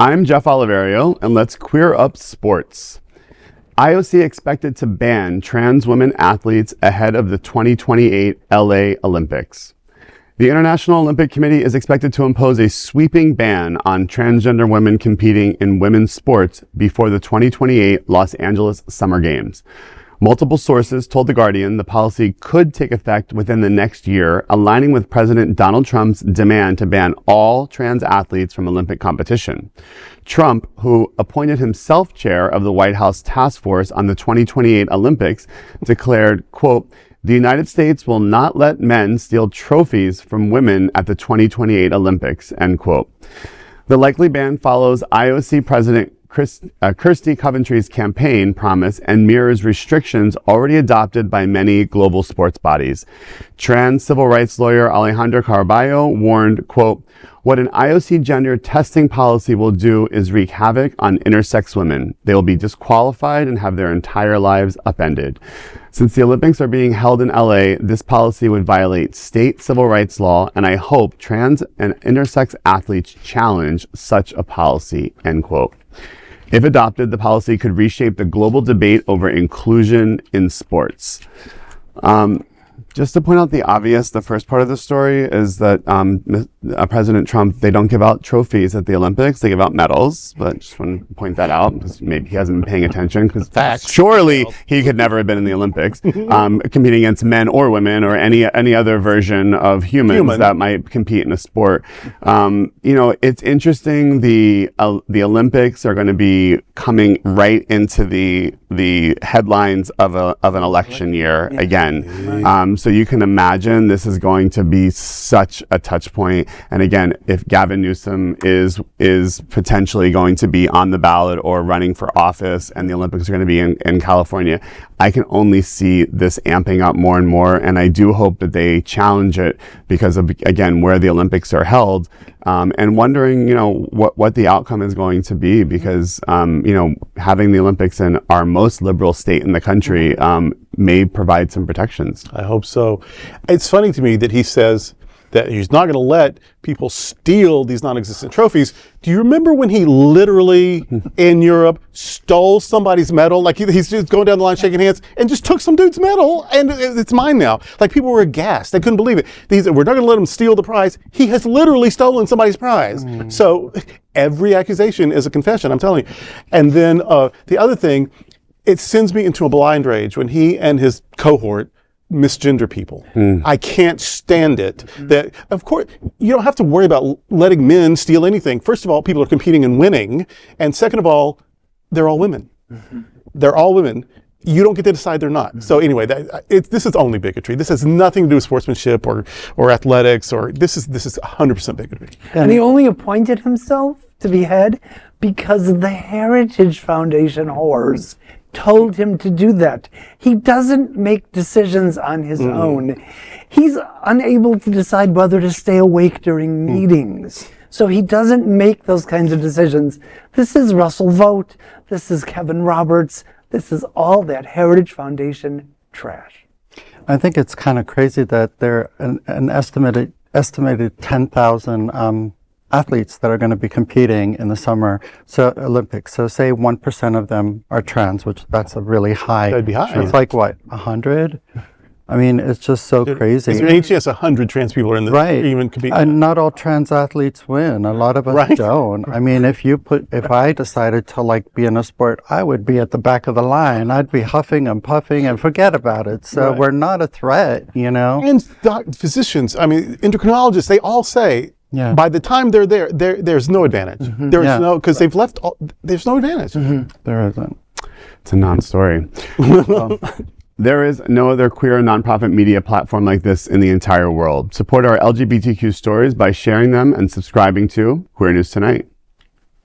I'm Jeff Oliverio, and let's queer up sports. IOC expected to ban trans women athletes ahead of the 2028 LA Olympics. The International Olympic Committee is expected to impose a sweeping ban on transgender women competing in women's sports before the 2028 Los Angeles Summer Games. Multiple sources told The Guardian the policy could take effect within the next year, aligning with President Donald Trump's demand to ban all trans athletes from Olympic competition. Trump, who appointed himself chair of the White House task force on the 2028 Olympics, declared, quote, "The United States will not let men steal trophies from women at the 2028 Olympics," end quote. The likely ban follows IOC President Kirsty Coventry's campaign promise and mirrors restrictions already adopted by many global sports bodies. Trans civil rights lawyer Alejandra Caraballo warned, quote, "What an IOC gender testing policy will do is wreak havoc on intersex women. They will be disqualified and have their entire lives upended." Since the Olympics are being held in LA, this policy would violate state civil rights law, and I hope trans and intersex athletes challenge such a policy, end quote. If adopted, the policy could reshape the global debate over inclusion in sports. Just to point out the obvious, the first part of the story is that President Trump, they don't give out trophies at the Olympics, they give out medals, but just want to point that out because maybe he hasn't been paying attention because surely he could never have been in the Olympics competing against men or women or any other version of humans that might compete in a sport. You know, it's interesting, the Olympics are going to be coming right into the headlines of an election year again. So you can imagine this is going to be such a touch point. And again, if Gavin Newsom is potentially going to be on the ballot or running for office and the Olympics are going to be in California, I can only see this amping up more and more. And I do hope that they challenge it because of, again, where the Olympics are held, and wondering, you know, what the outcome is going to be because, you know, having the Olympics in our most liberal state in the country, may provide some protections. I hope so. It's funny to me that he says that he's not going to let people steal these non-existent trophies. Do you remember when he literally in Europe stole somebody's medal? Like he's just going down the line shaking hands and just took some dude's medal and it's mine now. Like people were aghast. They couldn't believe it. We're not going to let him steal the prize. He has literally stolen somebody's prize. So every accusation is a confession, I'm telling you. And then the other thing, it sends me into a blind rage when he and his cohort misgender people. I can't stand it. That, of course, you don't have to worry about letting men steal anything. First of all, people are competing and winning. And second of all, they're all women. They're all women. You don't get to decide they're not. So anyway, this is only bigotry. This has nothing to do with sportsmanship or athletics, or this is 100% bigotry. And he only appointed himself to be head because the Heritage Foundation whores told him to do that. He doesn't make decisions on his own. He's unable to decide whether to stay awake during meetings. So he doesn't make those kinds of decisions. This is Russell Vought. This is Kevin Roberts. This is all that Heritage Foundation trash. I think it's kind of crazy that there are an estimated 10,000 athletes that are going to be competing in the summer Olympics. So say 1% of them are trans, which that's a really high. That'd be high. It's like what, 100? I mean, it's just so crazy. HCS 100 trans people are in the even compete. And not all trans athletes win. A lot of us don't. I mean, if I decided to like be in a sport, I would be at the back of the line. I'd be huffing and puffing and forget about it. So we're not a threat, you know. And physicians, I mean, endocrinologists, they all say, by the time they're there, there's no advantage. There's no, because they've left, there's no advantage. There isn't. It's a non-story. There is no other queer nonprofit media platform like this in the entire world. Support our LGBTQ stories by sharing them and subscribing to Queer News Tonight.